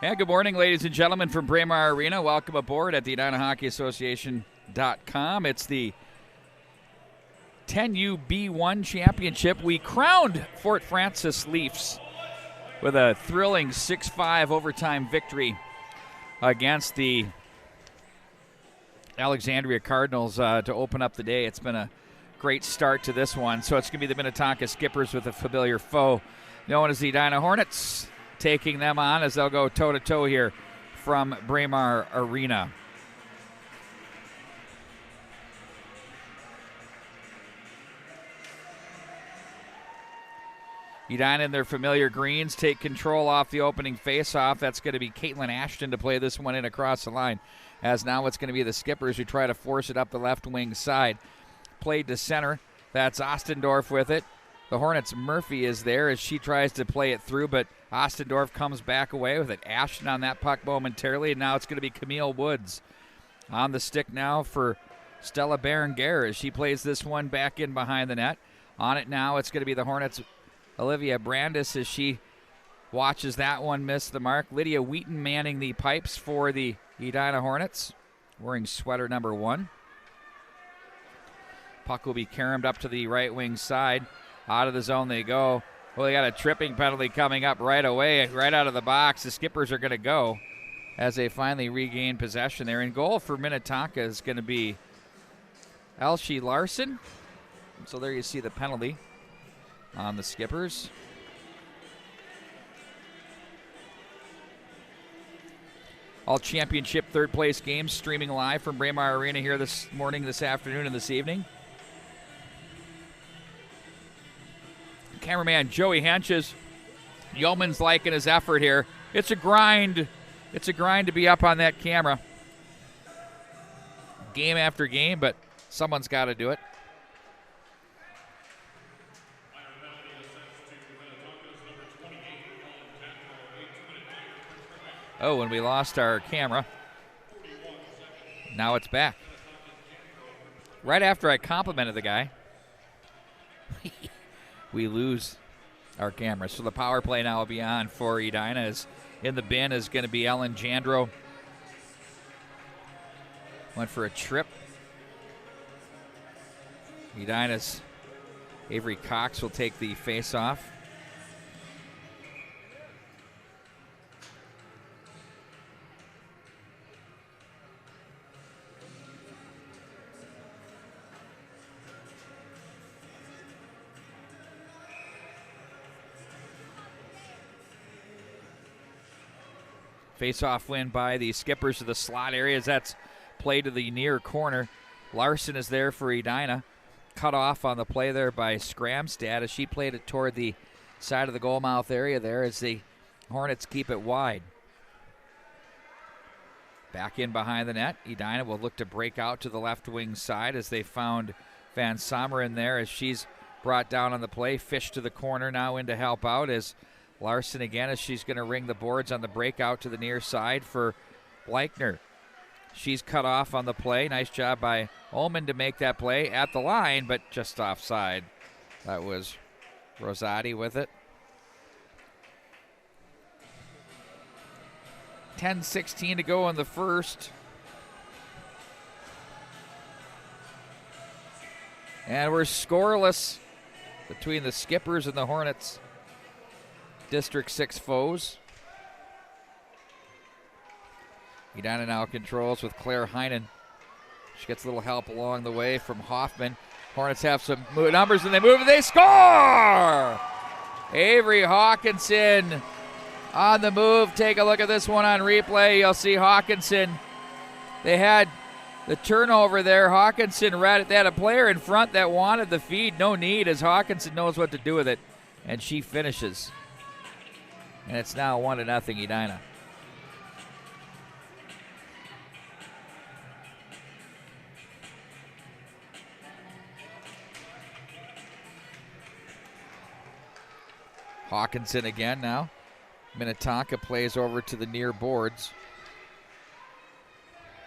Yeah, good morning, ladies and gentlemen, from Braemar Arena. Welcome aboard at the Edina Hockey Association.com. It's the 10UB1 Championship. We crowned Fort Frances Leafs with a thrilling 6-5 overtime victory against the Alexandria Cardinals to open up the day. It's been a great start to this one. So it's going to be the Minnetonka Skippers with a familiar foe known as the Edina Hornets, taking them on as they'll go toe-to-toe here from Braemar Arena. Edina in their familiar greens take control off the opening face-off. That's going to be Caitlin Ashton to play this one in across the line, as now it's going to be the Skippers who try to force it up the left wing side. Played to center. That's Ostendorf with it. The Hornets' Murphy is there as she tries to play it through, but Ostendorf comes back away with it. Ashton on that puck momentarily, and now it's going to be Camille Woods on the stick now for Stella Berenguer as she plays this one back in behind the net. On it now, it's going to be the Hornets' Olivia Brandis as she watches that one miss the mark. Lydia Wheaton manning the pipes for the Edina Hornets, wearing sweater number 1. Puck will be caromed up to the right wing side. Out of the zone they go. Well, they got a tripping penalty coming up right away, right out of the box. The Skippers are going to go as they finally regain possession there. In goal for Minnetonka is going to be Elshie Larson. So there you see the penalty on the Skippers. All championship third place games streaming live from Braemar Arena here this morning, this afternoon, and this evening. Cameraman Joey Henches, Yeoman's liking his effort here. It's a grind. It's a grind to be up on that camera game after game, but someone's got to do it. Oh, and we lost our camera. Now it's back. Right after I complimented the guy, we lose our camera. So the power play now will be on for Edina. As in the bin is going to be Ellen Jandro. Went for a trip. Edina's Avery Cox will take the face-off. Face-off win by the Skippers to the slot areas. That's played to the near corner. Larson is there for Edina. Cut off on the play there by Skramstad as she played it toward the side of the goal mouth area there as the Hornets keep it wide. Back in behind the net. Edina will look to break out to the left wing side as they found Van Someren there as she's brought down on the play. Fish to the corner now in to help out as Larson again as she's going to ring the boards on the breakout to the near side for Bleichner. She's cut off on the play. Nice job by Ullman to make that play at the line, but just offside. That was Rosati with it. 10:16 to go in the first. And we're scoreless between the Skippers and the Hornets. District 6 foes. Edina now controls with Claire Heinen. She gets a little help along the way from Hoffman. Hornets have some numbers and they move and they score! Avery Hawkinson on the move. Take a look at this one on replay. You'll see Hawkinson. They had the turnover there. Hawkinson they had a player in front that wanted the feed. No need as Hawkinson knows what to do with it. And she finishes. And it's now 1-0 Edina. Hawkinson again now. Minnetonka plays over to the near boards.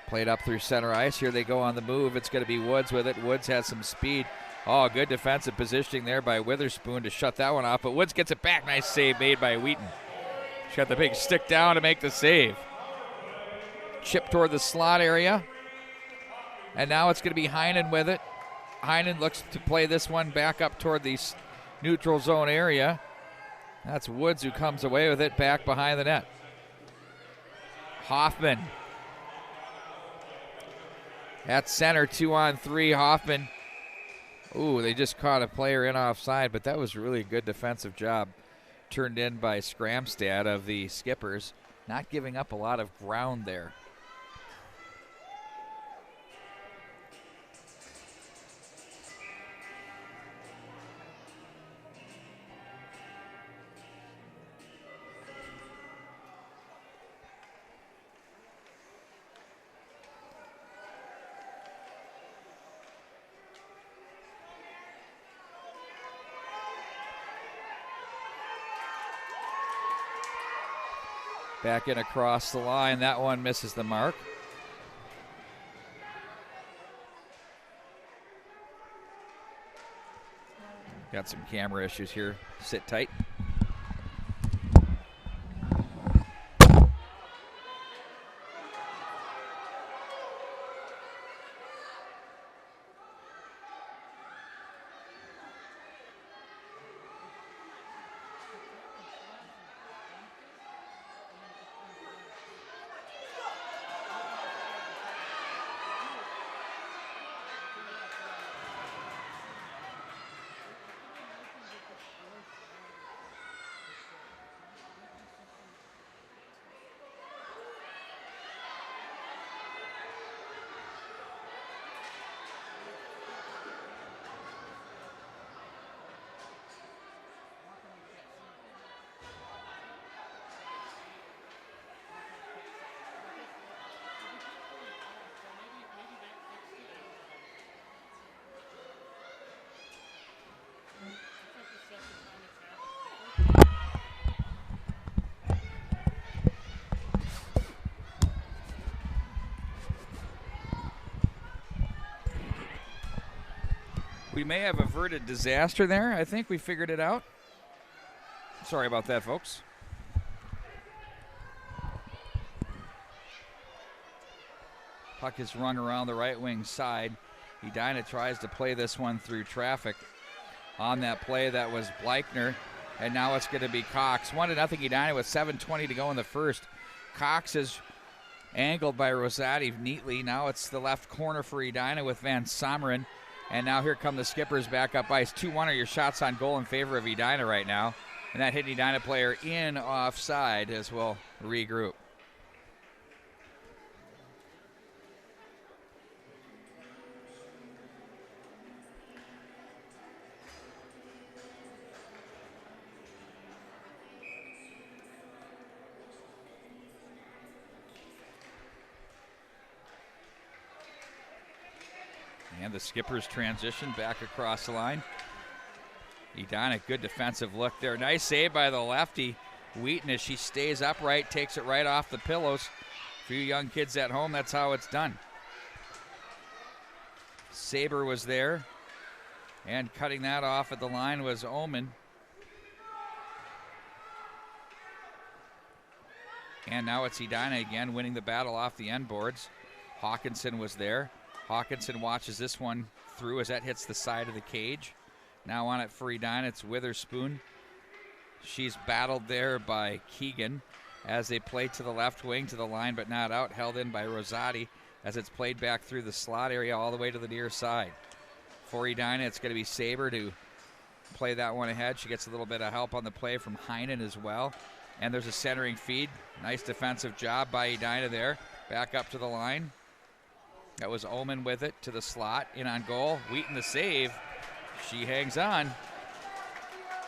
Played up through center ice. Here they go on the move. It's going to be Woods with it. Woods has some speed. Oh, good defensive positioning there by Witherspoon to shut that one off. But Woods gets it back. Nice save made by Wheaton. She got the big stick down to make the save. Chip toward the slot area. And now it's going to be Heinen with it. Heinen looks to play this one back up toward the neutral zone area. That's Woods who comes away with it back behind the net. Hoffman at center, 2-on-3. Hoffman. Ooh, they just caught a player in offside, but that was really a good defensive job turned in by Skramstad of the Skippers, not giving up a lot of ground there. Back in across the line. That one misses the mark. Got some camera issues here. Sit tight. We may have averted disaster there. I think we figured it out. Sorry about that, folks. Puck is run around the right wing side. Edina tries to play this one through traffic. On that play, that was Bleichner. And now it's going to be Cox. 1-0 Edina with 7:20 to go in the first. Cox is angled by Rosati neatly. Now it's the left corner for Edina with Van Someren. And now here come the Skippers back up ice. 2-1 are your shots on goal in favor of Edina right now. And that hit Edina player in offside as we'll regroup. And the Skippers transition back across the line. Edina, good defensive look there. Nice save by the lefty. Wheaton, as she stays upright, takes it right off the pillows. For you young kids at home, that's how it's done. Saber was there. And cutting that off at the line was Omen. And now it's Edina again, winning the battle off the end boards. Hawkinson was there. Hawkinson watches this one through as that hits the side of the cage. Now on it for Edina, it's Witherspoon. She's battled there by Keegan as they play to the left wing, to the line but not out. Held in by Rosati as it's played back through the slot area all the way to the near side. For Edina, it's going to be Saber to play that one ahead. She gets a little bit of help on the play from Heinen as well. And there's a centering feed. Nice defensive job by Edina there. Back up to the line. That was Omen with it to the slot, in on goal. Wheaton the save. She hangs on.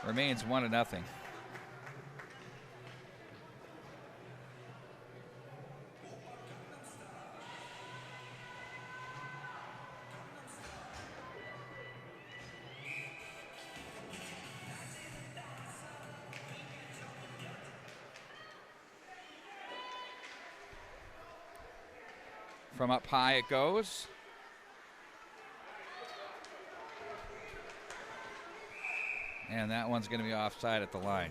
Remains 1-0. From up high it goes. And that one's going to be offside at the line.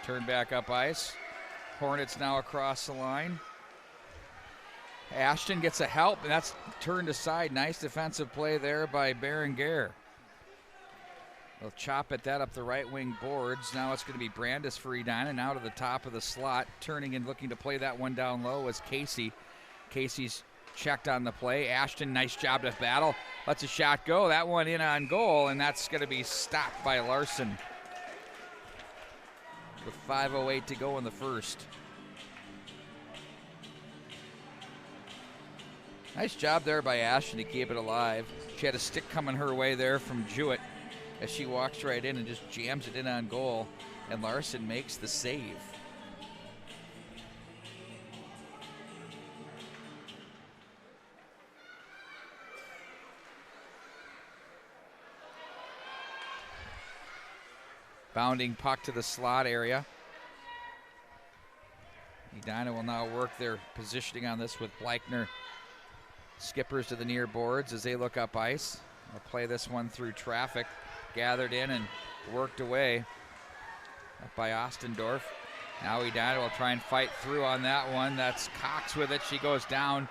Turn back up ice. Hornets now across the line. Ashton gets a help, and that's turned aside. Nice defensive play there by Berenguer. They'll chop at that up the right wing boards. Now it's going to be Brandis for Edina. Now to the top of the slot. Turning and looking to play that one down low was Casey. Casey's checked on the play. Ashton, nice job to battle. Lets a shot go. That one in on goal, and that's going to be stopped by Larson. With 5:08 to go in the first. Nice job there by Ashton to keep it alive. She had a stick coming her way there from Jewett as she walks right in and just jams it in on goal, and Larson makes the save. Bounding puck to the slot area. Edina will now work their positioning on this with Bleichner. Skippers to the near boards as they look up ice. They'll play this one through traffic. Gathered in and worked away up by Ostendorf. Now Edina will try and fight through on that one. That's Cox with it. She goes down.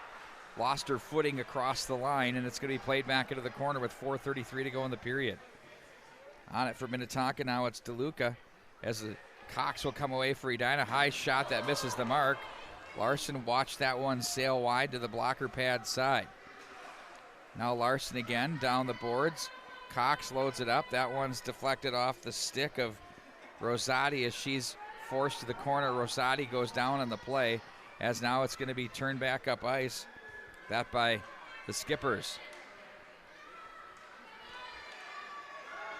Lost her footing across the line, and it's going to be played back into the corner with 4:33 to go in the period. On it for Minnetonka, now it's DeLuca as the Cox will come away for Edina. High shot that misses the mark. Larson watched that one sail wide to the blocker pad side. Now Larson again down the boards. Cox loads it up. That one's deflected off the stick of Rosati as she's forced to the corner. Rosati goes down on the play as now it's going to be turned back up ice. That by the Skippers.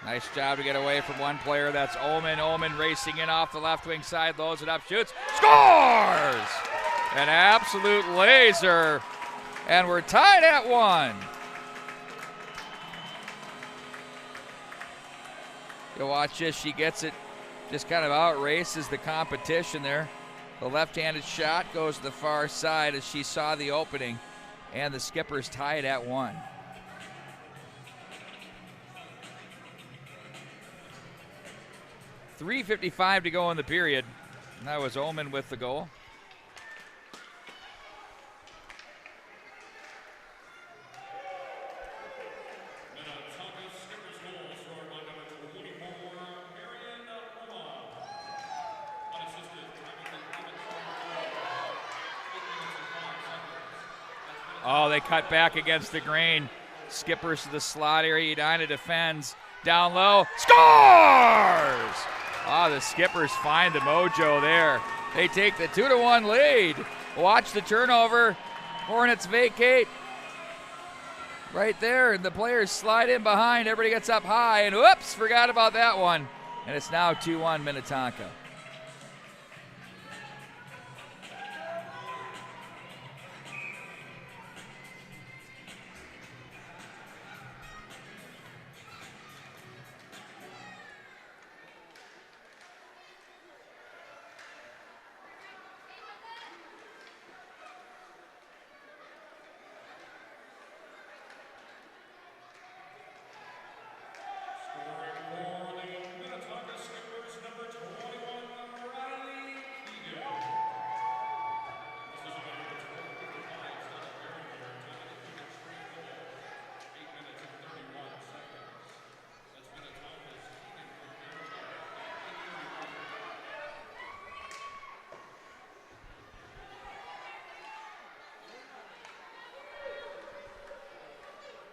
Nice job to get away from one player. That's Omen. Omen racing in off the left wing side, loads it up, shoots, scores! An absolute laser, and we're tied at 1. You watch this, she gets it, just kind of outraces the competition there. The left-handed shot goes to the far side as she saw the opening, and the Skippers tie it at 1. .355 to go in the period. And that was Omen with the goal. Oh, they cut back against the grain. Skippers to the slot area. Edina defends. Down low. Scores! Ah, the Skippers find the mojo there. They take the 2-1 lead. Watch the turnover. Hornets vacate. Right there, and the players slide in behind. Everybody gets up high, and whoops, forgot about that one. And it's now 2-1 Minnetonka.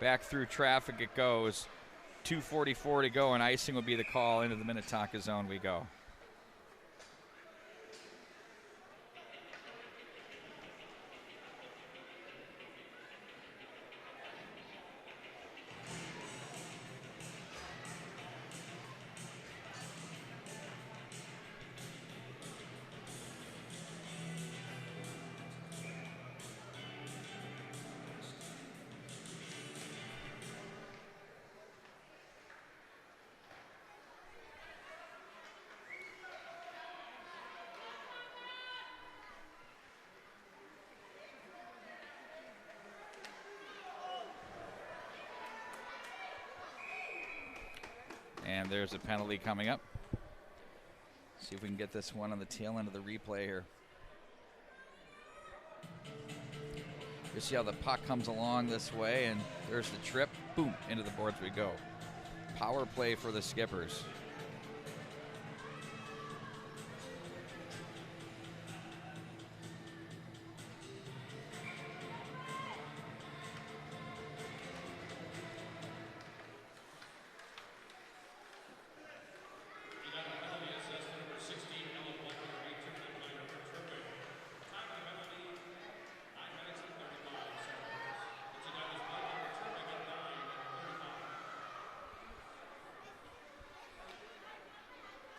Back through traffic it goes. 2:44 to go, and icing will be the call. Into the Minnetonka zone we go. And there's a penalty coming up. See if we can get this one on the tail end of the replay here. You see how the puck comes along this way, and there's the trip. Boom, into the boards we go. Power play for the Skippers.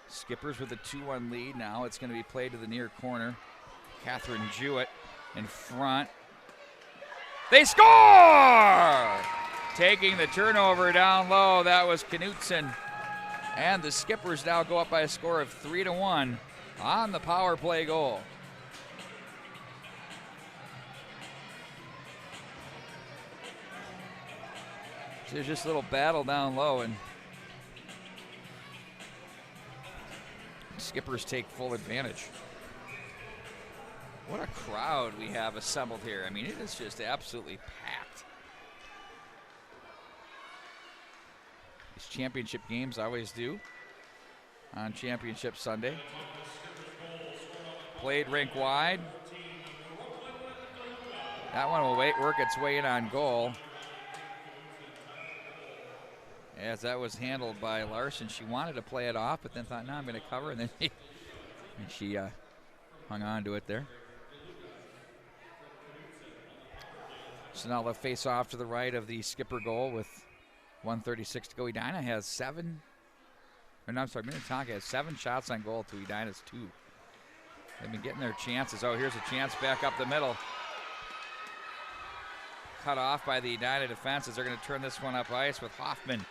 Skippers with a 2-1 lead now. It's going to be played to the near corner. Catherine Jewett in front. They score! Taking the turnover down low, that was Knutson. And the Skippers now go up by a score of 3-1 on the power play goal. So there's just a little battle down low, and Skippers take full advantage. What a crowd we have assembled here. I mean, it is just absolutely packed. These championship games always do on Championship Sunday. Played rink wide. That one will work its way in on goal. As that was handled by Larson. She wanted to play it off, but then thought, no, I'm going to cover. And then and she hung on to it there. So now they'll face off to the right of the Skipper goal with 1:36 to go. Edina has 7. Or no, I'm sorry, Minnetonka has 7 shots on goal to Edina's 2. They've been getting their chances. Oh, here's a chance back up the middle. Cut off by the Edina defenses. They're going to turn this one up ice with Hoffman.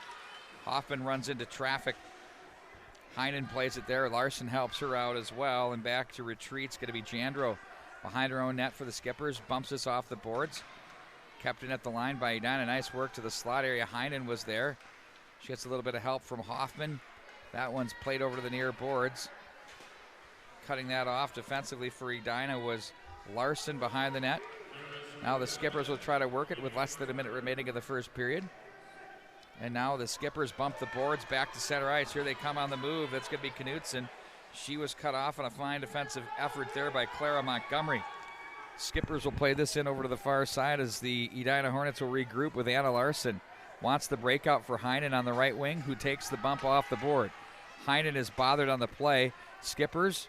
Hoffman runs into traffic. Heinen plays it there. Larson helps her out as well. And back to retreat's going to be Jandro behind her own net for the Skippers. Bumps this off the boards. Kept in at the line by Edina. Nice work to the slot area. Heinen was there. She gets a little bit of help from Hoffman. That one's played over to the near boards. Cutting that off defensively for Edina was Larson behind the net. Now the Skippers will try to work it with less than a minute remaining of the first period. And now the Skippers bump the boards back to center ice. Here they come on the move. That's going to be Knutson. She was cut off on a fine defensive effort there by Clara Montgomery. Skippers will play this in over to the far side as the Edina Hornets will regroup with Anna Larson. Wants the breakout for Heinen on the right wing, who takes the bump off the board. Heinen is bothered on the play. Skippers,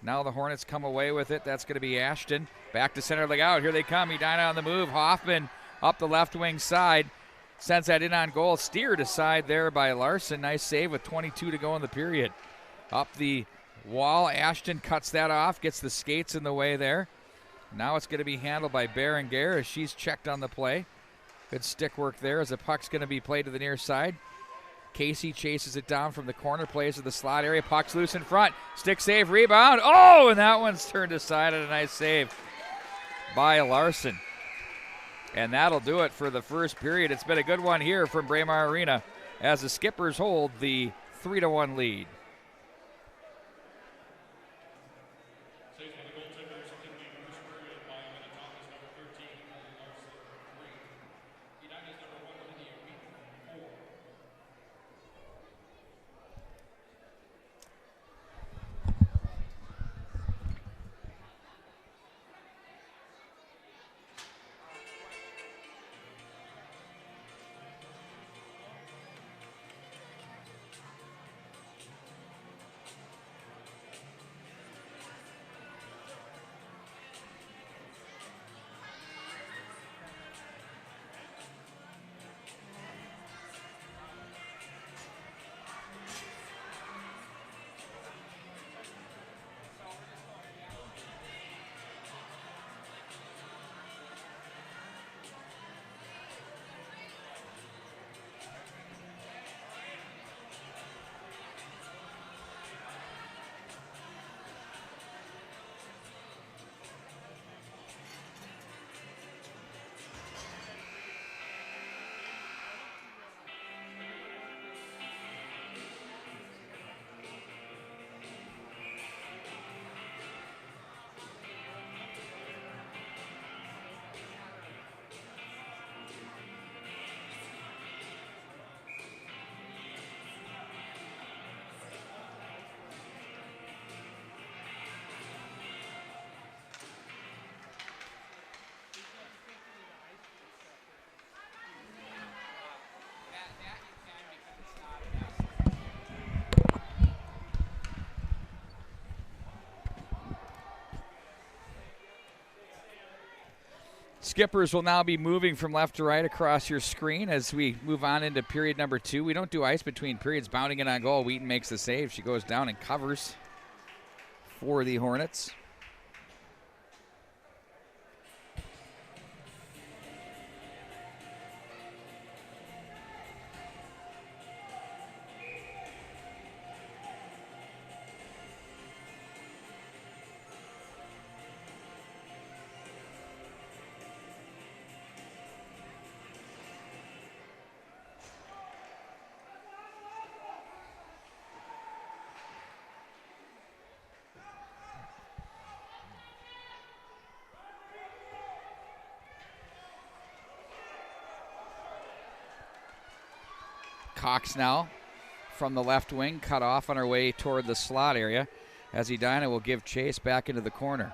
now the Hornets come away with it. That's going to be Ashton. Back to center leg out. Here they come. Edina on the move. Hoffman up the left wing side. Sends that in on goal. Steered aside there by Larson. Nice save with 22 to go in the period. Up the wall. Ashton cuts that off. Gets the skates in the way there. Now it's going to be handled by Berenguer as she's checked on the play. Good stick work there as the puck's going to be played to the near side. Casey chases it down from the corner, plays to the slot area. Puck's loose in front. Stick save, rebound. Oh, and that one's turned aside and a nice save by Larson. And that'll do it for the first period. It's been a good one here from Braemar Arena as the Skippers hold the 3-1 lead. Skippers will now be moving from left to right across your screen as we move on into period number 2. We don't do ice between periods. Bounding it on goal, Wheaton makes the save. She goes down and covers for the Hornets. Cox now from the left wing, cut off on her way toward the slot area as Edina will give chase back into the corner.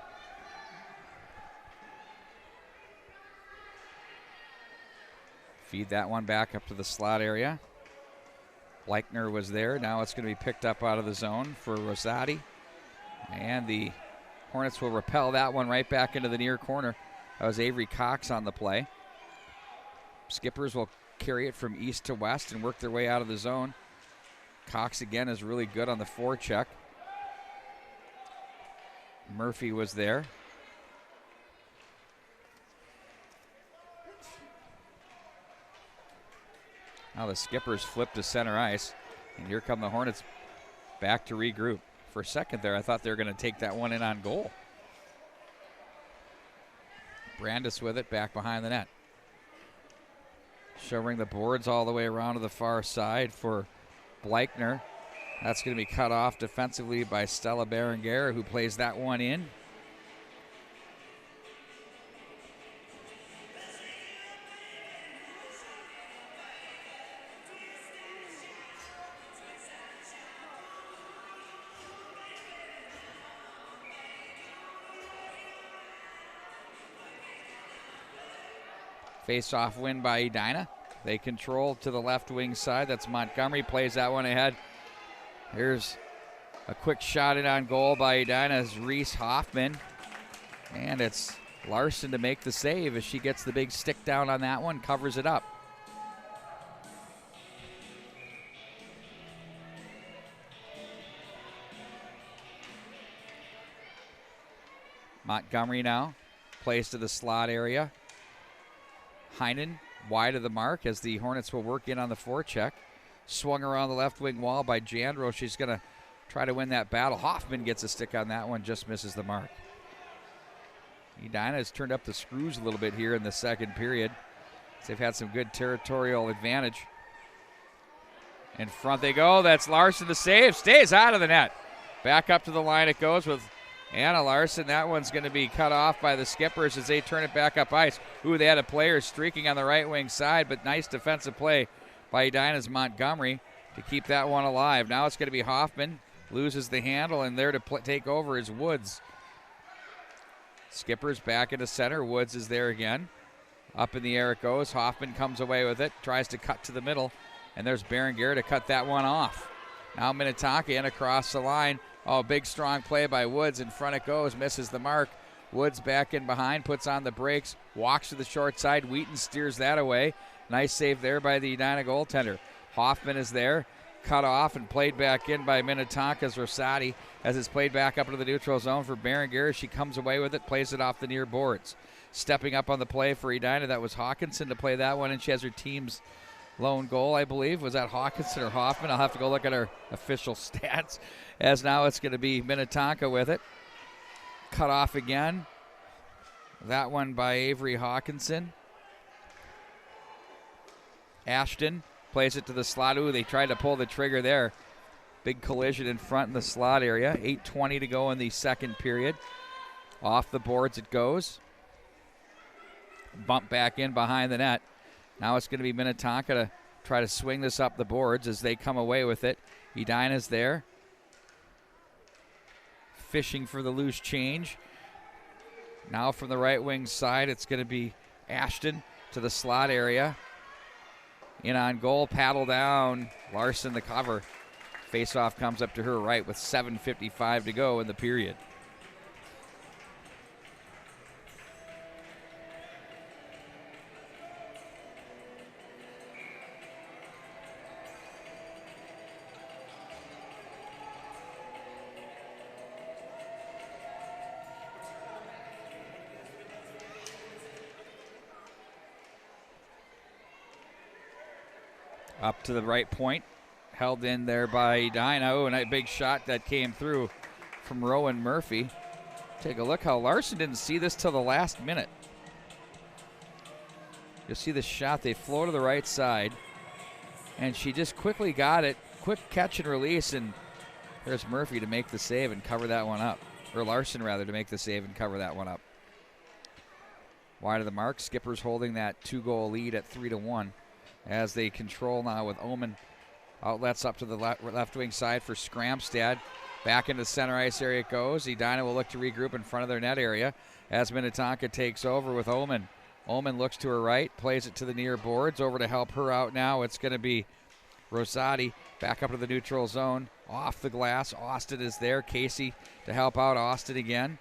Feed that one back up to the slot area. Leichner was there. Now it's going to be picked up out of the zone for Rosati. And the Hornets will repel that one right back into the near corner. That was Avery Cox on the play. Skippers will carry it from east to west and work their way out of the zone. Cox again is really good on the forecheck. Murphy was there. Now the Skippers flip to center ice, and here come the Hornets back to regroup. For a second there, I thought they were going to take that one in on goal. Brandis with it back behind the net. Showing the boards all the way around to the far side for Bleichner. That's going to be cut off defensively by Stella Berenguer, who plays that one in. Face-off win by Edina. They control to the left wing side. That's Montgomery, plays that one ahead. Here's a quick shot in on goal by Edina's Reese Hoffman. And it's Larson to make the save as she gets the big stick down on that one, covers it up. Montgomery now plays to the slot area. Heinen wide of the mark as the Hornets will work in on the forecheck. Swung around the left wing wall by Jandro. She's going to try to win that battle. Hoffman gets a stick on that one, just misses the mark. Edina has turned up the screws a little bit here in the second period. They've had some good territorial advantage. In front they go. That's Larson, the save. Stays out of the net. Back up to the line it goes with Anna Larson. That one's going to be cut off by the Skippers as they turn it back up ice. Ooh, they had a player streaking on the right wing side, but nice defensive play by Edina's Montgomery to keep that one alive. Now it's going to be Hoffman. Loses the handle, and there to take over is Woods. Skippers back into center. Woods is there again. Up in the air it goes. Hoffman comes away with it. Tries to cut to the middle, and there's Berenguer to cut that one off. Now Minnetonka in across the line. Oh, big strong play by Woods. In front it goes, misses the mark. Woods back in behind, puts on the brakes, walks to the short side. Wheaton steers that away. Nice save there by the Edina goaltender. Hoffman is there, cut off and played back in by Minnetonka's Rosati as it's played back up into the neutral zone for Berenguer. She comes away with it, plays it off the near boards. Stepping up on the play for Edina, that was Hawkinson to play that one, and she has her team's lone goal, I believe. Was that Hawkinson or Hoffman? I'll have to go look at our official stats, as now it's going to be Minnetonka with it. Cut off again. That one by Avery Hawkinson. Ashton plays it to the slot. Ooh, they tried to pull the trigger there. Big collision in front in the slot area. 8:20 to go in the second period. Off the boards it goes. Bump back in behind the net. Now it's going to be Minnetonka to try to swing this up the boards as they come away with it. Edina's there. Fishing for the loose change. Now from the right wing side, it's going to be Ashton to the slot area. In on goal, paddle down. Larson the cover. Faceoff comes up to her right with 7:55 to go in the period. Up to the right point. Held in there by Edina. Oh, and a big shot that came through from Rowan Murphy. Take a look how Larson didn't see this till the last minute. You'll see the shot. They flow to the right side. And she just quickly got it. Quick catch and release. And there's Murphy to make the save and cover that one up. Or Larson, rather, to make the save and cover that one up. Wide of the mark. Skippers holding that 2-goal lead at 3-1 as they control now with Omen. Outlets up to the left wing side for Skramstad. Back into the center ice area it goes. Edina will look to regroup in front of their net area as Minnetonka takes over with Omen. Omen looks to her right, plays it to the near boards. Over to help her out now. It's going to be Rosati back up to the neutral zone. Off the glass. Austin is there. Casey to help out Austin again.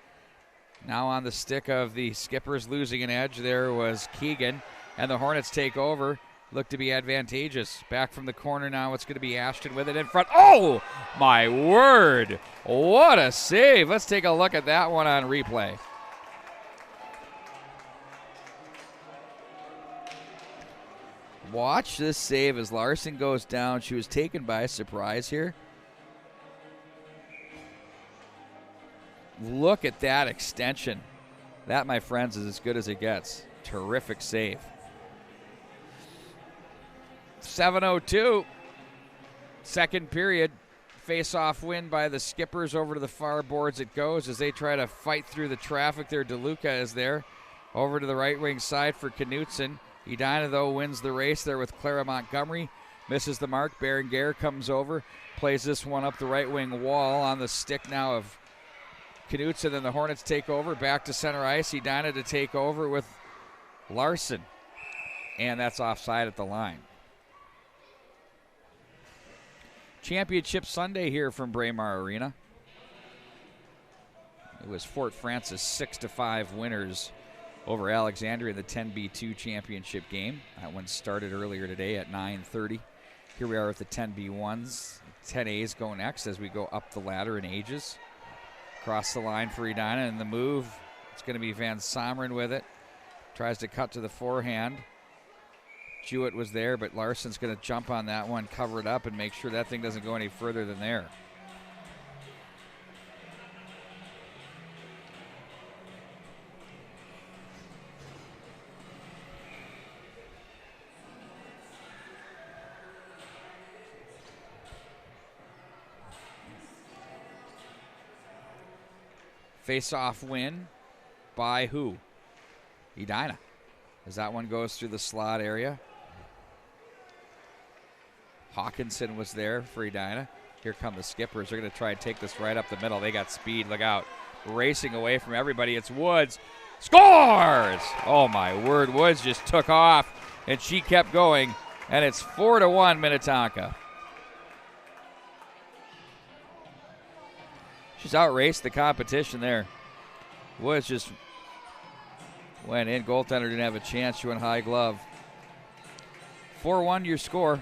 Now on the stick of the Skippers, losing an edge. There was Keegan. And the Hornets take over. Look to be advantageous. Back from the corner now. It's going to be Ashton with it in front. Oh, my word. What a save. Let's take a look at that one on replay. Watch this save as Larson goes down. She was taken by surprise here. Look at that extension. That, my friends, is as good as it gets. Terrific save. 7:02. Second period. Face-off win by the Skippers. Over to the far boards it goes as they try to fight through the traffic there. DeLuca is there. Over to the right wing side for Knutson. Edina, though, wins the race there with Clara Montgomery. Misses the mark. Berenguer comes over. Plays this one up the right wing wall on the stick now of Knutson. And the Hornets take over. Back to center ice. Edina to take over with Larson. And that's offside at the line. Championship Sunday here from Braemar Arena. It was Fort Francis 6-5 winners over Alexandria in the 10B2 championship game. That one started earlier today at 9:30. Here we are with the 10B1s. 10As go next as we go up the ladder in ages. Across the line for Edina, and the move, it's going to be Van Someren with it. Tries to cut to the forehand. Jewett was there, but Larson's going to jump on that one, cover it up, and make sure that thing doesn't go any further than there. Face-off win by who? Edina. As that one goes through the slot area. Hawkinson was there for Edina. Here come the Skippers. They're going to try and take this right up the middle. They got speed. Look out. Racing away from everybody. It's Woods. Scores! Oh, my word. Woods just took off, and she kept going. And it's 4-1 Minnetonka. She's outraced the competition there. Woods just went in. Goaltender didn't have a chance. She went high glove. 4-1 your score.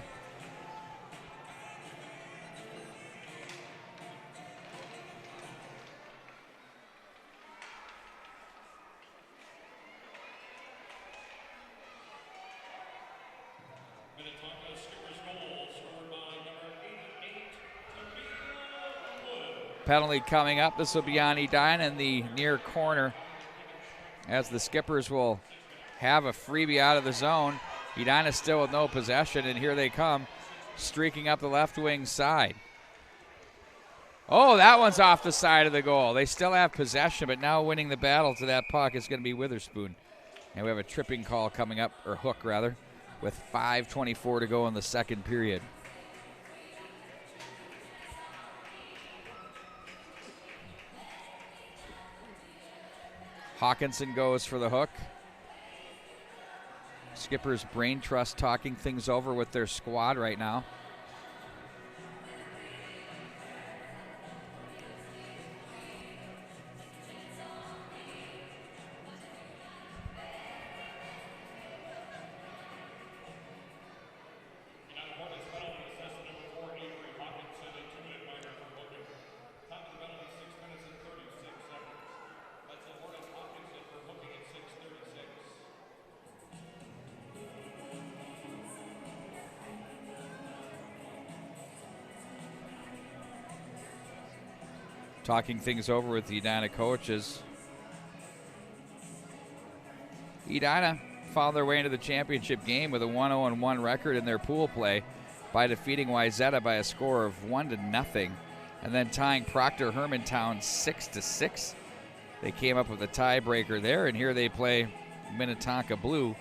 Penalty coming up. This will be on Edina in the near corner as the Skippers will have a freebie out of the zone. Edina still with no possession, and here they come, streaking up the left wing side. Oh, that one's off the side of the goal. They still have possession, but now winning the battle to that puck is going to be Witherspoon. And we have a tripping call coming up, or hook rather, with 5:24 to go in the second period. Hawkinson goes for the hook. Skipper's brain trust talking things over with their squad right now. talking things over with the Edina coaches. Edina found their way into the championship game with a 1-0-1 record in their pool play by defeating Wayzata by a score of 1-0, and then tying Proctor Hermantown 6-6. They came up with a tiebreaker there, and here they play Minnetonka Blue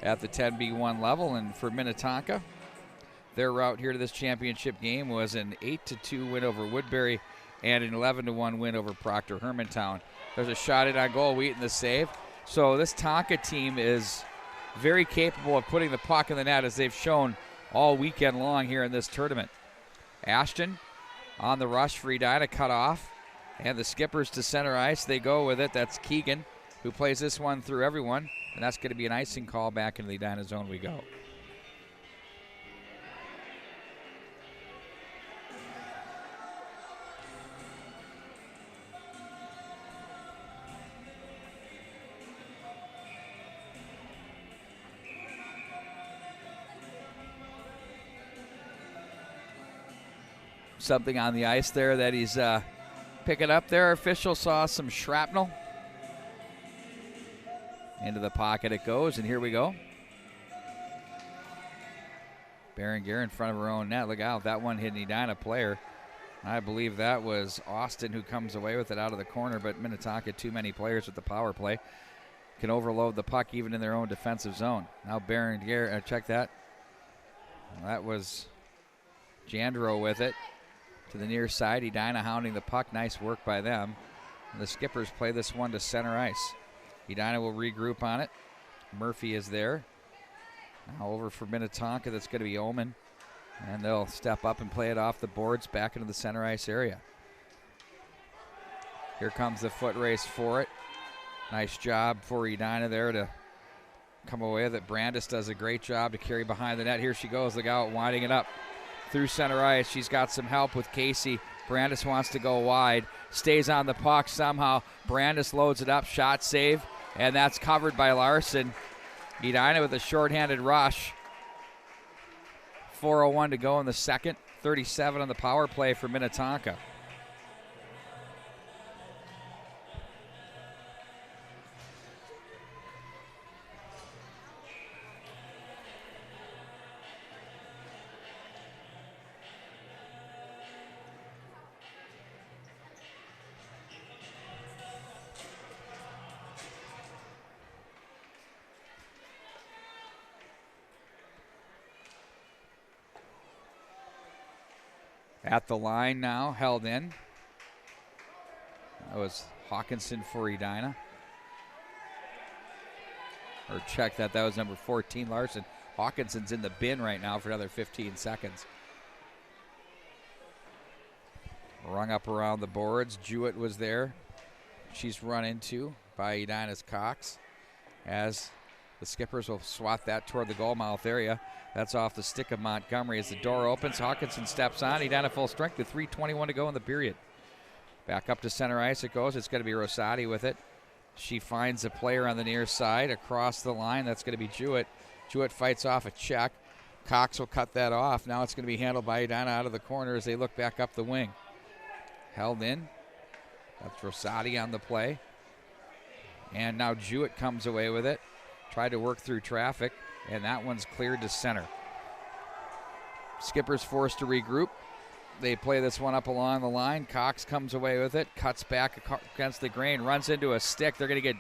at the 10B1 level. And for Minnetonka, their route here to this championship game was an 8-2 win over Woodbury and an 11-1 win over Proctor Hermantown. There's a shot in on goal, Wheaton the save. So this Tonka team is very capable of putting the puck in the net, as they've shown all weekend long here in this tournament. Ashton on the rush for Edina, cut off, and the Skippers to center ice. They go with it. That's Keegan, who plays this one through everyone, and that's going to be an icing call. Back into the Edina zone we go. Something on the ice there that he's picking up there. Official saw some shrapnel. Into the pocket it goes, and here we go. Berenguer in front of her own net. Look out, that one hit an Edina player. I believe that was Austin who comes away with it out of the corner, but Minnetonka, too many players with the power play, can overload the puck even in their own defensive zone. Now Berenguer, check that. That was Jandro with it. To the near side, Edina hounding the puck. Nice work by them. And the Skippers play this one to center ice. Edina will regroup on it. Murphy is there. Now over for Minnetonka. That's going to be Omen. And they'll step up and play it off the boards back into the center ice area. Here comes the foot race for it. Nice job for Edina there to come away with it. Brandis does a great job to carry behind the net. Here she goes. Look out, winding it up through center ice. She's got some help with Casey. Brandis wants to go wide. Stays on the puck somehow. Brandis loads it up. Shot save. And that's covered by Larson. Edina with a shorthanded rush. 4:01 to go in the second. 37 on the power play for Minnetonka. At the line now, held in. That was Hawkinson for Edina. Or check that, that was number 14, Larson. Hawkinson's in the bin right now for another 15 seconds. Rung up around the boards. Jewett was there. She's run into by Edina's Cox as the Skippers will swat that toward the goal mouth area. That's off the stick of Montgomery as the door opens. Hawkinson steps on. Edina full strength with 3:21 to go in the period. Back up to center ice it goes. It's going to be Rosati with it. She finds a player on the near side across the line. That's going to be Jewett. Jewett fights off a check. Cox will cut that off. Now it's going to be handled by Edina out of the corner as they look back up the wing. Held in. That's Rosati on the play. And now Jewett comes away with it. Tried to work through traffic, and that one's cleared to center. Skippers forced to regroup. They play this one up along the line. Cox comes away with it, cuts back against the grain, runs into a stick. They're going to get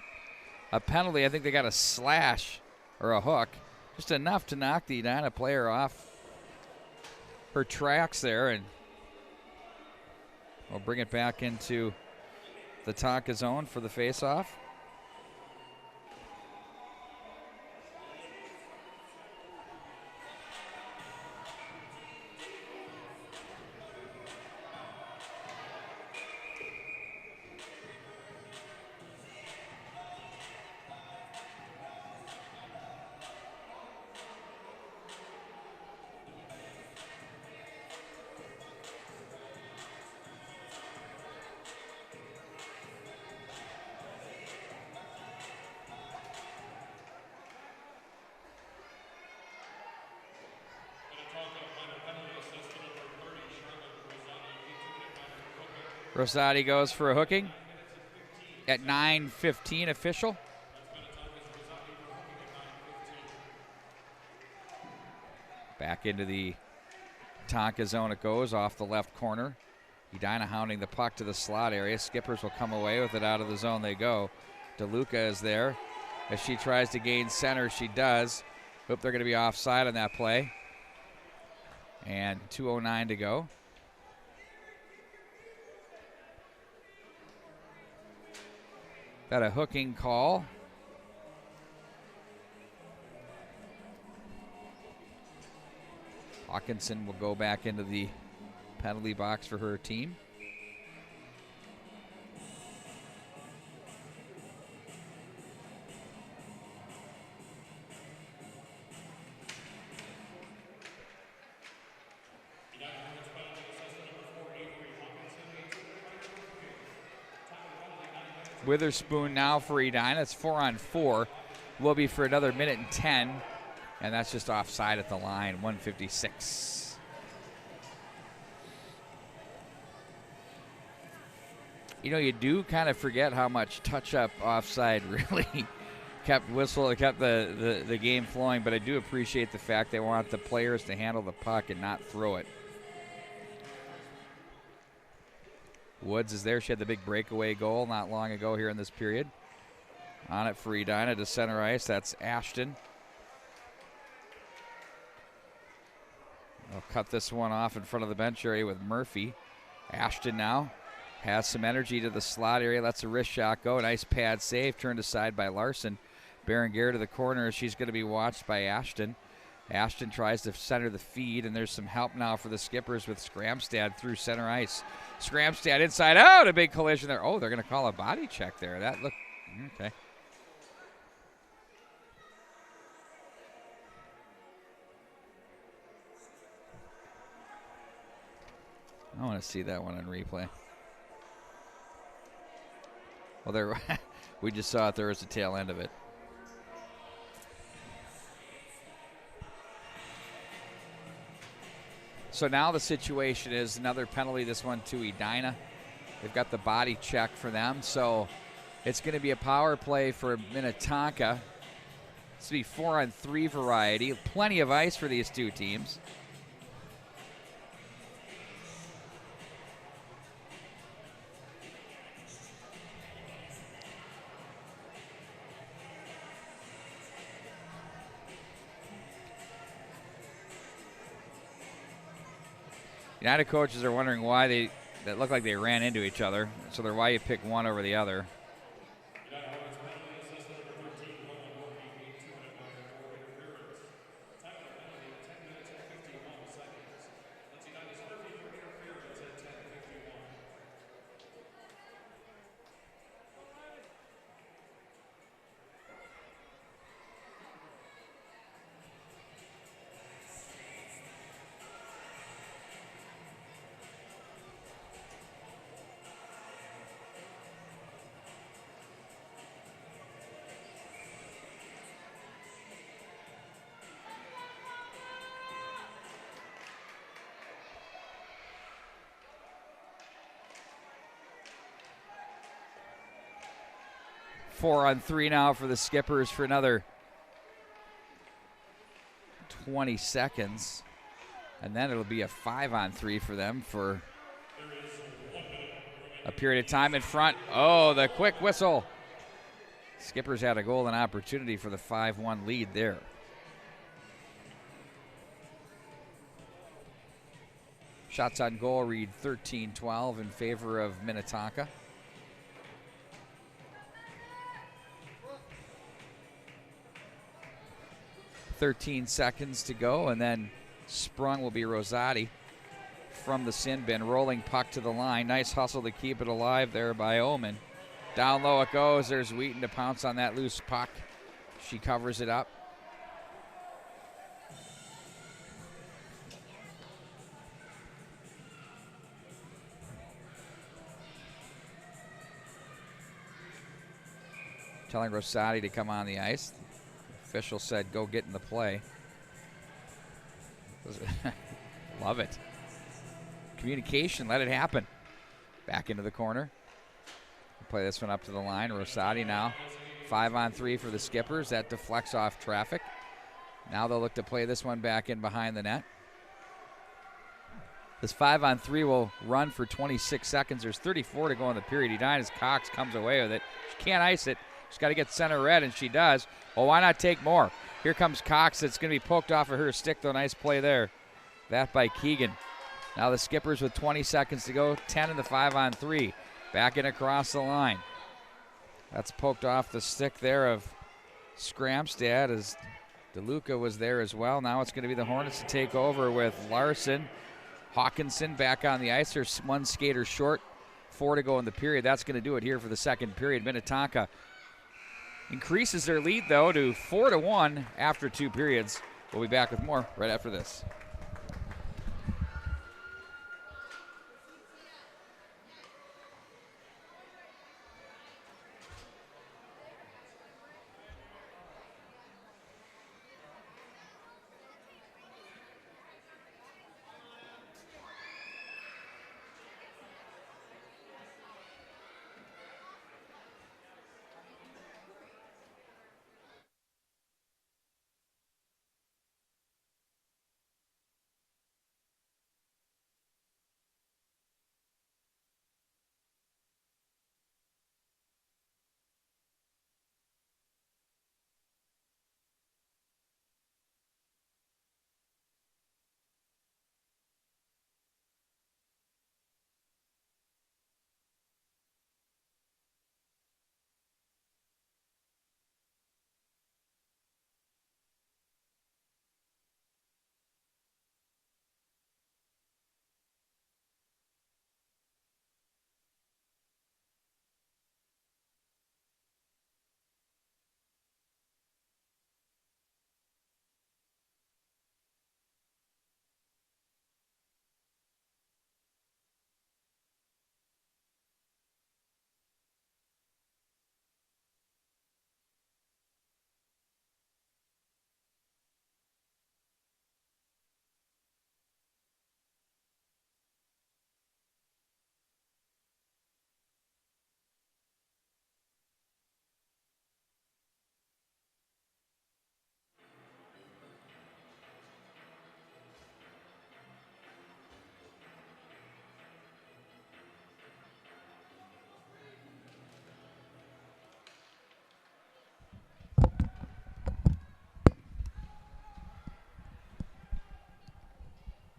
a penalty. I think they got a slash or a hook. Just enough to knock the Edina player off her tracks there, and we'll bring it back into the Tonka zone for the faceoff. Rosati goes for a hooking at 9:15 official. Back into the Tonka zone it goes off the left corner. Edina hounding the puck to the slot area. Skippers will come away with it. Out of the zone they go. DeLuca is there. As she tries to gain center, she does. Hope they're going to be offside on that play. And 2:09 to go. Got a hooking call. Hawkinson will go back into the penalty box for her team. Witherspoon now for Edina. It's 4-on-4. Will be for another minute and 10. And that's just offside at the line, 156. You know, you do kind of forget how much touch-up offside really kept the game flowing, but I do appreciate the fact they want the players to handle the puck and not throw it. Woods is there. She had the big breakaway goal not long ago here in this period. On it for Edina to center ice. That's Ashton. They'll cut this one off in front of the bench area with Murphy. Ashton now has some energy to the slot area. Lets a wrist shot go. Nice pad save. Turned aside by Larson. Berenguer to the corner. She's going to be watched by Ashton. Ashton tries to center the feed, and there's some help now for the Skippers with Skramstad through center ice. Skramstad inside out. A big collision there. Oh, they're going to call a body check there. That looked okay. I want to see that one on replay. Well, there, we just saw it. There was the tail end of it. So now the situation is another penalty, this one to Edina. They've got the body check for them. So it's going to be a power play for Minnetonka. It's going to be 4-on-3 variety. Plenty of ice for these two teams. United coaches are wondering why that looked like they ran into each other. So they're why you pick one over the other. Four on three now for the Skippers for another 20 seconds. And then it'll be a 5-on-3 for them for a period of time in front. Oh, the quick whistle. Skippers had a golden opportunity for the 5-1 lead there. Shots on goal read 13-12 in favor of Minnetonka. 13 seconds to go, and then sprung will be Rosati from the sin bin. Rolling puck to the line. Nice hustle to keep it alive there by Omen. Down low it goes. There's Wheaton to pounce on that loose puck. She covers it up. Telling Rosati to come on the ice. The official said, go get in the play. Love it. Communication, let it happen. Back into the corner. Play this one up to the line. Rosati now 5-on-3 for the Skippers. That deflects off traffic. Now they'll look to play this one back in behind the net. This 5-on-3 will run for 26 seconds. There's 34 to go in the period. Edina's Cox comes away with it. She can't ice it. She's got to get center red, and she does. Well, why not take more? Here comes Cox. It's going to be poked off of her stick, though. Nice play there. That by Keegan. Now the Skippers with 20 seconds to go. 10 in the 5-on-3. Back in across the line. That's poked off the stick there of Skramstad as DeLuca was there as well. Now it's going to be the Hornets to take over with Larson. Hawkinson back on the ice. There's one skater short. 4 to go in the period. That's going to do it here for the second period. Minnetonka increases their lead, though, to 4-1 after 2 periods. We'll be back with more right after this.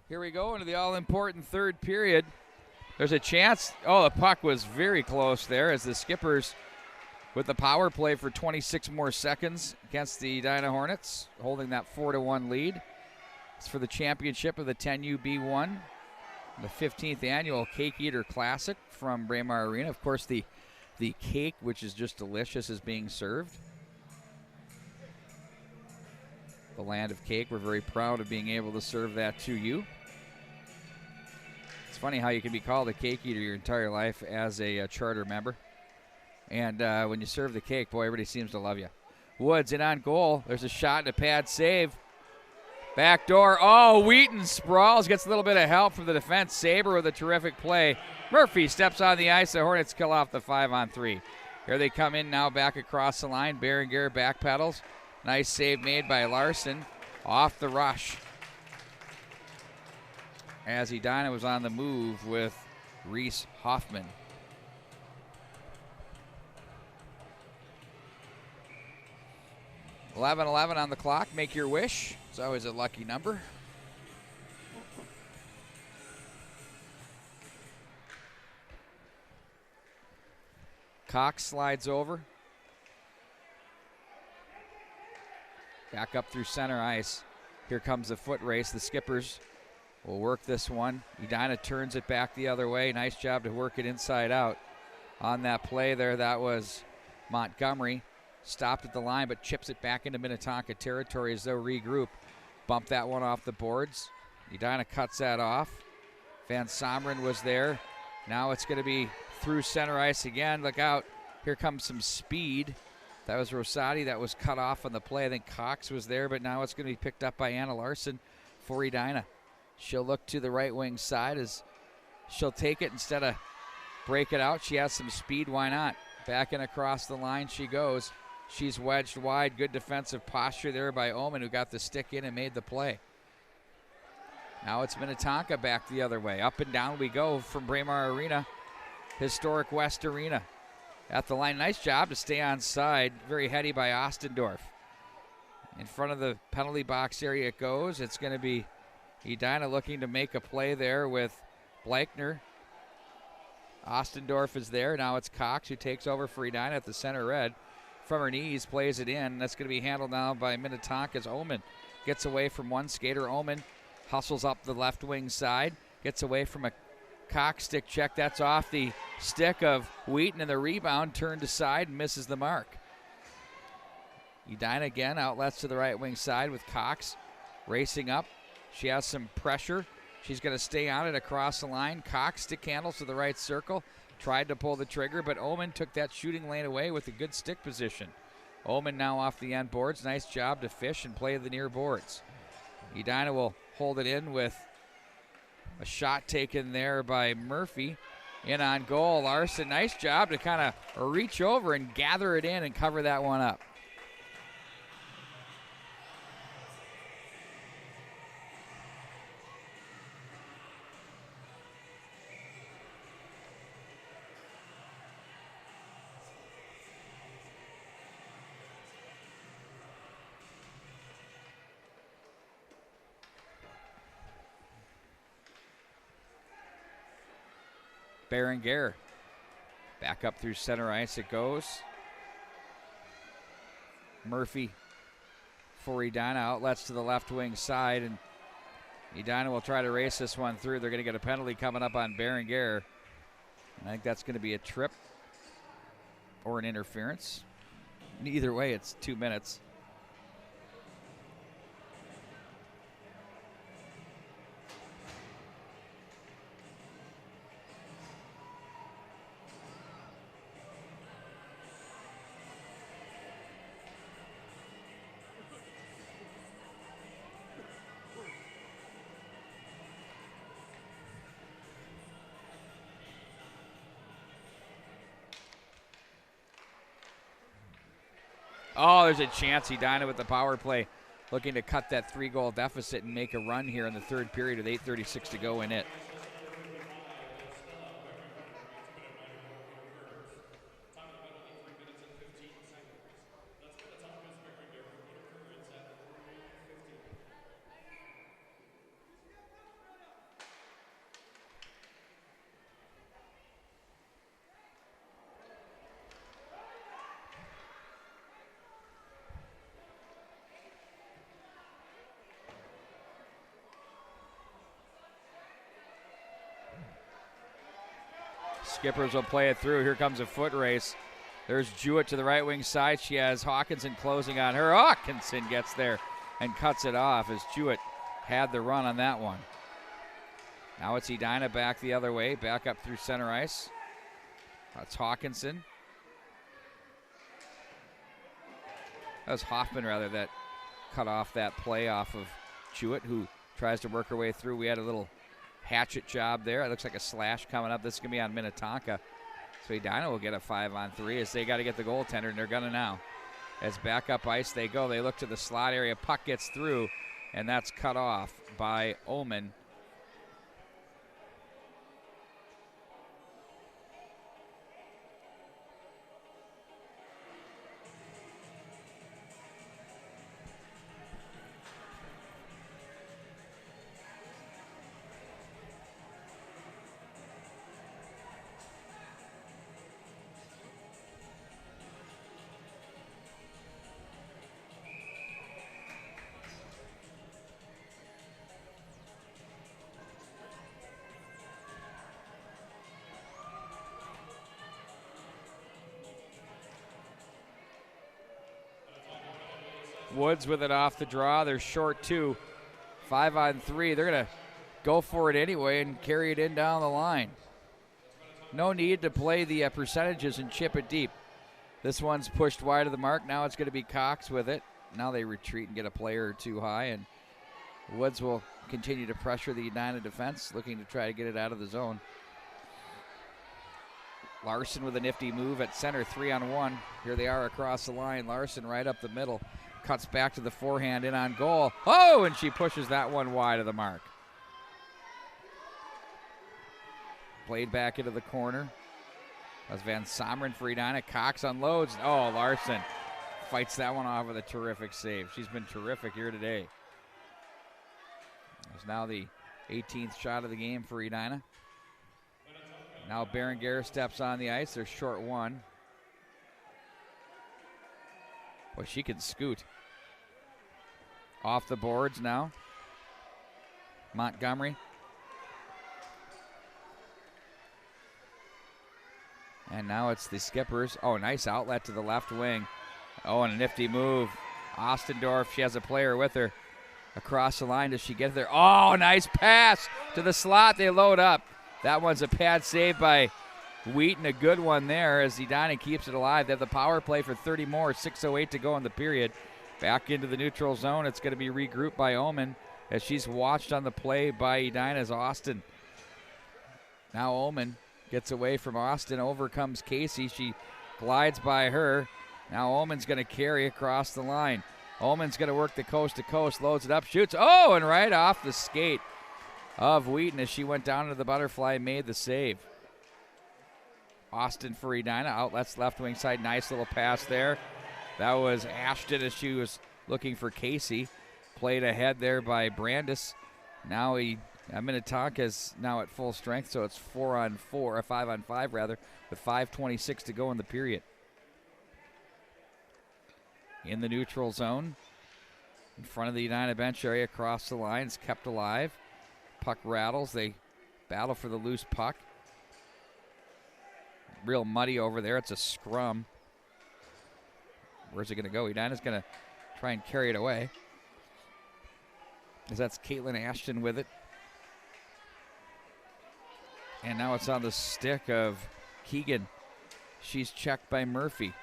Here we go into the all-important third period. There's a chance. Oh, the puck was very close there as the Skippers with the power play for 26 more seconds against the Edina Hornets, holding that 4-1 lead. It's for the championship of the 10U B1, the 15th annual Cake Eater Classic from Braemar Arena. Of course, the cake, which is just delicious, is being served. The land of cake. We're very proud of being able to serve that to you. It's funny how you can be called a cake eater your entire life as a charter member. And when you serve the cake, boy, everybody seems to love you. Woods in on goal. There's a shot and a pad save. Back door. Oh, Wheaton sprawls. Gets a little bit of help from the defense. Saber with a terrific play. Murphy steps on the ice. The Hornets kill off the 5-on-3. Here they come in now back across the line. Berenguer back pedals. Nice save made by Larson off the rush. As Edina was on the move with Reese Hoffman. $11:11 on the clock. Make your wish. It's always a lucky number. Cox slides over. Back up through center ice. Here comes the foot race. The Skippers will work this one. Edina turns it back the other way. Nice job to work it inside out. On that play there, that was Montgomery. Stopped at the line, but chips it back into Minnetonka territory as they'll regroup. Bump that one off the boards. Edina cuts that off. Van Someren was there. Now it's going to be through center ice again. Look out. Here comes some speed. That was Rosati. That was cut off on the play. I think Cox was there, but now it's going to be picked up by Anna Larson for Edina. She'll look to the right wing side as she'll take it instead of break it out. She has some speed. Why not? Back and across the line she goes. She's wedged wide. Good defensive posture there by Omen, who got the stick in and made the play. Now it's Minnetonka back the other way. Up and down we go from Braemar Arena, historic West Arena. At the line, nice job to stay on side. Very heady by Ostendorf. In front of the penalty box area it goes. It's going to be Edina looking to make a play there with Blankner. Ostendorf is there. Now it's Cox who takes over for Edina at the center red. From her knees, plays it in. That's going to be handled now by Minnetonka's Omen. Gets away from one skater. Omen hustles up the left wing side. Gets away from a Cox stick check. That's off the stick of Wheaton, and the rebound turned aside and misses the mark. Edina again, outlets to the right wing side with Cox racing up. She has some pressure. She's going to stay on it across the line. Cox stick handles to the right circle. Tried to pull the trigger, but Omen took that shooting lane away with a good stick position. Omen now off the end boards. Nice job to fish and play the near boards. Edina will hold it in with a shot taken there by Murphy. In on goal, Larson. Nice job to kind of reach over and gather it in and cover that one up. Berenguer. Back up through center ice it goes. Murphy for Edina. Outlets to the left wing side, and Edina will try to race this one through. They're going to get a penalty coming up on Berenguer. I think that's going to be a trip or an interference. Either way, it's 2 minutes. Oh, there's a chance. Edina with the power play, looking to cut that 3-goal deficit and make a run here in the third period with 8:36 to go in it. Skippers will play it through. Here comes a foot race. There's Jewett to the right wing side. She has Hawkinson closing on her. Hawkinson gets there and cuts it off as Jewett had the run on that one. Now it's Edina back the other way, back up through center ice. That's Hawkinson. That was Hoffman, rather, that cut off that play off of Jewett, who tries to work her way through. We had a little hatchet job there. It looks like a slash coming up. This is going to be on Minnetonka. So Edina will get a 5-on-3 as they got to get the goaltender, and they're going to now. As back up ice they go. They look to the slot area. Puck gets through, and that's cut off by Omen. Woods with it off the draw. They're short two. 5-on-3. They're going to go for it anyway and carry it in down the line. No need to play the percentages and chip it deep. This one's pushed wide of the mark. Now it's going to be Cox with it. Now they retreat and get a player or two high, and Woods will continue to pressure the Edina defense, looking to try to get it out of the zone. Larson with a nifty move at center, 3-on-1. Here they are across the line. Larson right up the middle. Cuts back to the forehand, in on goal. Oh, and she pushes that one wide of the mark. Played back into the corner. That's Van Someren for Edina. Cox unloads. Oh, Larson fights that one off with a terrific save. She's been terrific here today. It's now the 18th shot of the game for Edina. Now Berenguer steps on the ice. They're short one. Boy, she can scoot. Off the boards now. Montgomery. And now it's the Skippers. Oh, nice outlet to the left wing. Oh, and a nifty move. Ostendorf, she has a player with her. Across the line, does she get there? Oh, nice pass to the slot. They load up. That one's a pad save by Wheaton. A good one there as Edina keeps it alive. They have the power play for 30 more. 6:08 to go in the period. Back into the neutral zone. It's going to be regrouped by Omen as she's watched on the play by Edina's Austin. Now Omen gets away from Austin, overcomes Casey. She glides by her. Now Omen's going to carry across the line. Omen's going to work the coast to coast, loads it up, shoots. Oh, and right off the skate of Wheaton as she went down to the butterfly, made the save. Austin for Edina, outlets left wing side. Nice little pass there. That was Ashton as she was looking for Casey. Played ahead there by Brandis. Now Minnetonka is now at full strength, so it's 4-on-4, or 5-on-5 rather, with 5:26 to go in the period. In the neutral zone, in front of the Edina bench area, across the line, it's kept alive. Puck rattles. They battle for the loose puck. Real muddy over there. It's a scrum. Where's it going to go? Edina's going to try and carry it away. As that's Caitlin Ashton with it. And now it's on the stick of Keegan. She's checked by Murphy.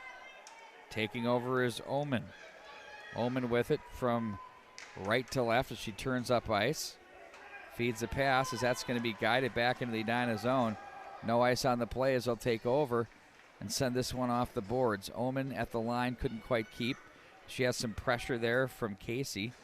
Taking over is Omen. Omen with it from right to left as she turns up ice. Feeds the pass as that's going to be guided back into the Edina zone. No ice on the play as they'll take over and send this one off the boards. Omen at the line couldn't quite keep. She has some pressure there from Casey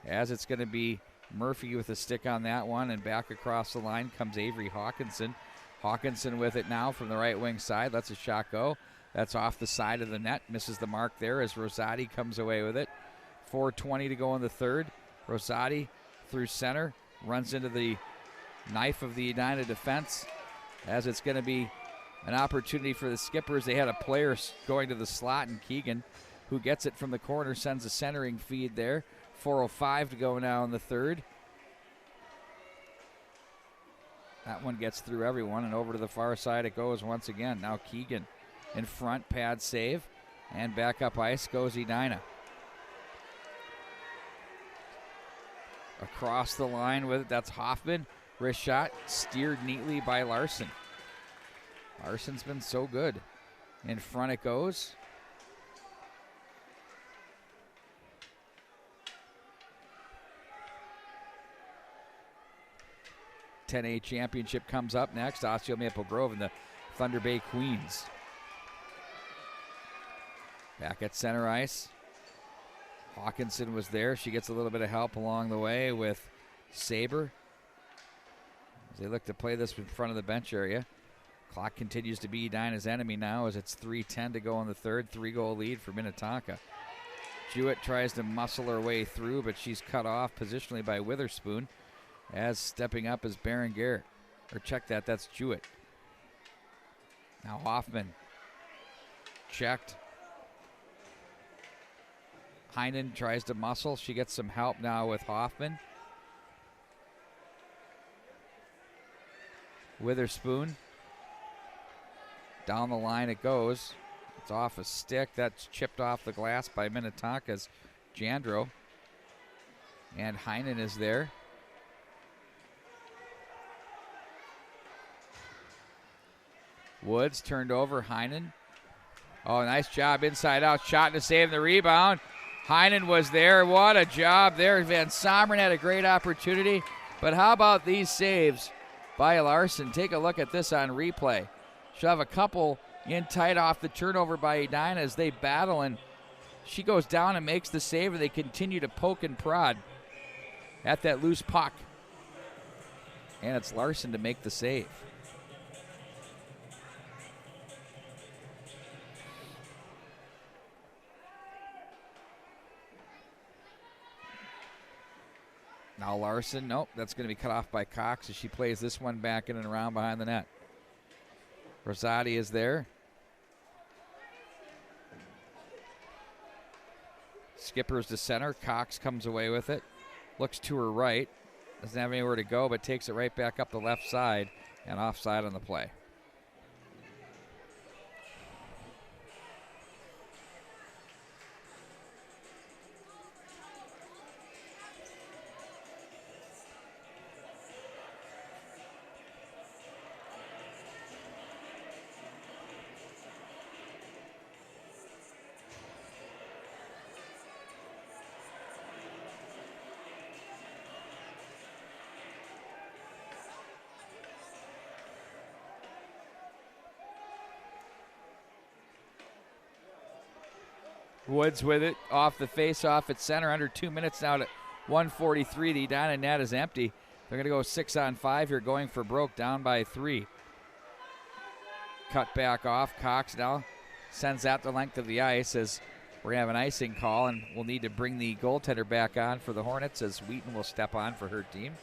as it's going to be Murphy with a stick on that one, and back across the line comes Avery Hawkinson. Hawkinson with it now from the right wing side. Lets a shot go. That's off the side of the net. Misses the mark there as Rosati comes away with it. 4:20 to go in the third. Rosati through center. Runs into the knife of the Edina defense as it's going to be an opportunity for the Skippers. They had a player going to the slot, and Keegan, who gets it from the corner, sends a centering feed there. 4:05 to go now in the third. That one gets through everyone, and over to the far side it goes once again. Now Keegan in front, pad save, and back up ice goes Edina. Across the line with it, that's Hoffman. Wrist shot, steered neatly by Larson. Larson's been so good. In front it goes. .10A championship comes up next. Osseo Maple Grove and the Thunder Bay Queens. Back at center ice. Hawkinson was there. She gets a little bit of help along the way with Saber. As they look to play this in front of the bench area. Clock continues to be Edina's enemy now as it's 3:10 to go in the third. 3-goal lead for Minnetonka. Jewett tries to muscle her way through, but she's cut off positionally by Witherspoon. As stepping up is Berenguer. Or check that, that's Jewett. Now Hoffman. Checked. Heinen tries to muscle. She gets some help now with Hoffman. Witherspoon. Down the line it goes. It's off a stick. That's chipped off the glass by Minnetonka's Jandro. And Heinen is there. Woods turned over. Heinen. Oh, nice job inside out. Shot to save the rebound. Heinen was there. What a job there. Van Someren had a great opportunity. But how about these saves by Larson? Take a look at this on replay. She'll have a couple in tight off the turnover by Edina as they battle, and she goes down and makes the save, and they continue to poke and prod at that loose puck. And it's Larson to make the save. Now Larson, nope, that's going to be cut off by Cox as she plays this one back in and around behind the net. Rosati is there. Skippers to center. Cox comes away with it. Looks to her right. Doesn't have anywhere to go, but takes it right back up the left side and offside on the play. Woods with it off the face-off at center. Under 2 minutes now at 1:43. The Edina net is empty. They're going to go 6-on-5 here, going for broke, down by 3. Cut back off. Cox now sends that the length of the ice as we're going to have an icing call, and we'll need to bring the goaltender back on for the Hornets as Wheaton will step on for her team.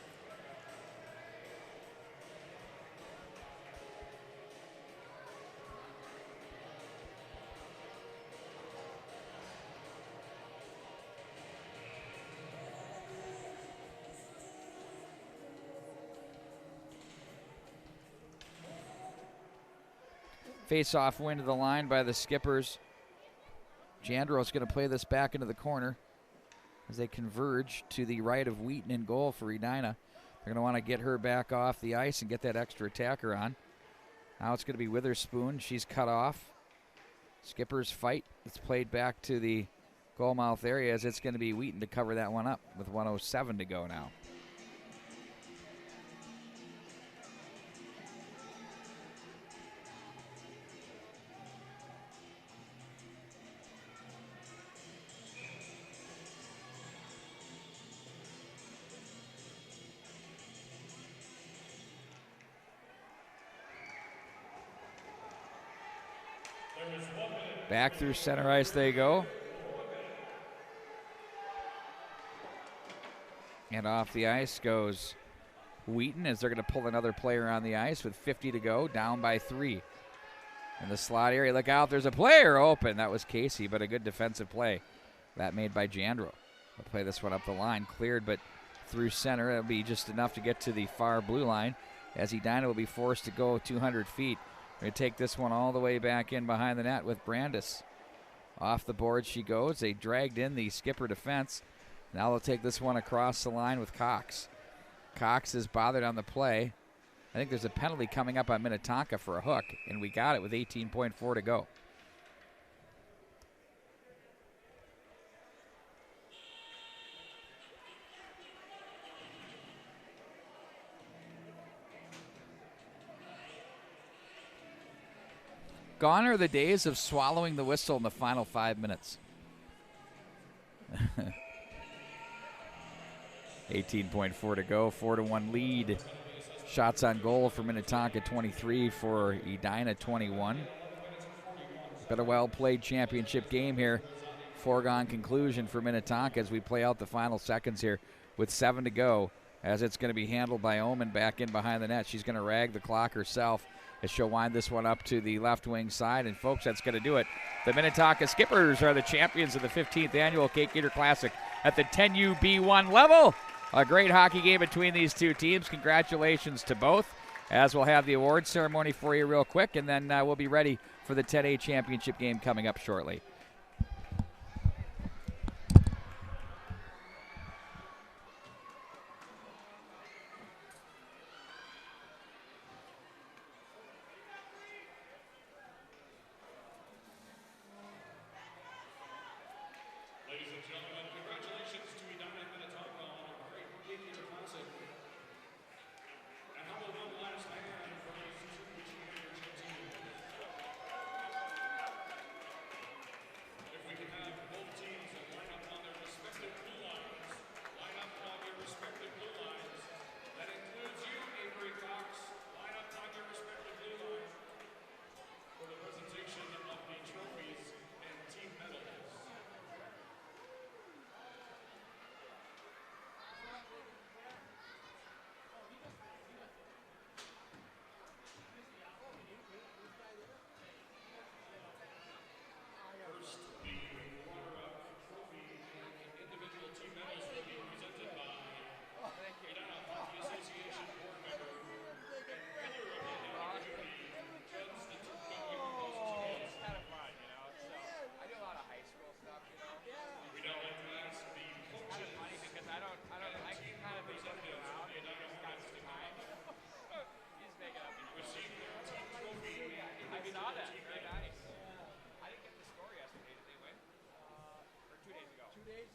Face-off win to the line by the Skippers. Jandro's going to play this back into the corner as they converge to the right of Wheaton in goal for Edina. They're going to want to get her back off the ice and get that extra attacker on. Now it's going to be Witherspoon. She's cut off. Skippers fight. It's played back to the goal mouth area as it's going to be Wheaton to cover that one up with 1:07 to go now. Back through center ice they go. And off the ice goes Wheaton as they're going to pull another player on the ice with 50 to go, down by 3. In the slot area, look out, there's a player open. That was Casey, but a good defensive play. That made by Jandro. They'll play this one up the line, cleared, but through center. It'll be just enough to get to the far blue line as Edina will be forced to go 200 feet. They're going to take this one all the way back in behind the net with Brandis. Off the board she goes. They dragged in the Skipper defense. Now they'll take this one across the line with Cox. Cox is bothered on the play. I think there's a penalty coming up on Minnetonka for a hook, and we got it with 18.4 to go. Gone are the days of swallowing the whistle in the final 5 minutes. 18.4 to go, 4-1 lead. Shots on goal for Minnetonka 23, for Edina 21. But a well-played championship game here. Foregone conclusion for Minnetonka as we play out the final seconds here with 7 to go, as it's going to be handled by Omen back in behind the net. She's going to rag the clock herself as she'll wind this one up to the left wing side. And folks, that's going to do it. The Minnetonka Skippers are the champions of the 15th annual Cake Eater Classic at the 10UB1 level. A great hockey game between these two teams. Congratulations to both, as we'll have the awards ceremony for you real quick, and then we'll be ready for the 10A championship game coming up shortly.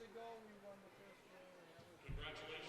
years ago we won the first game.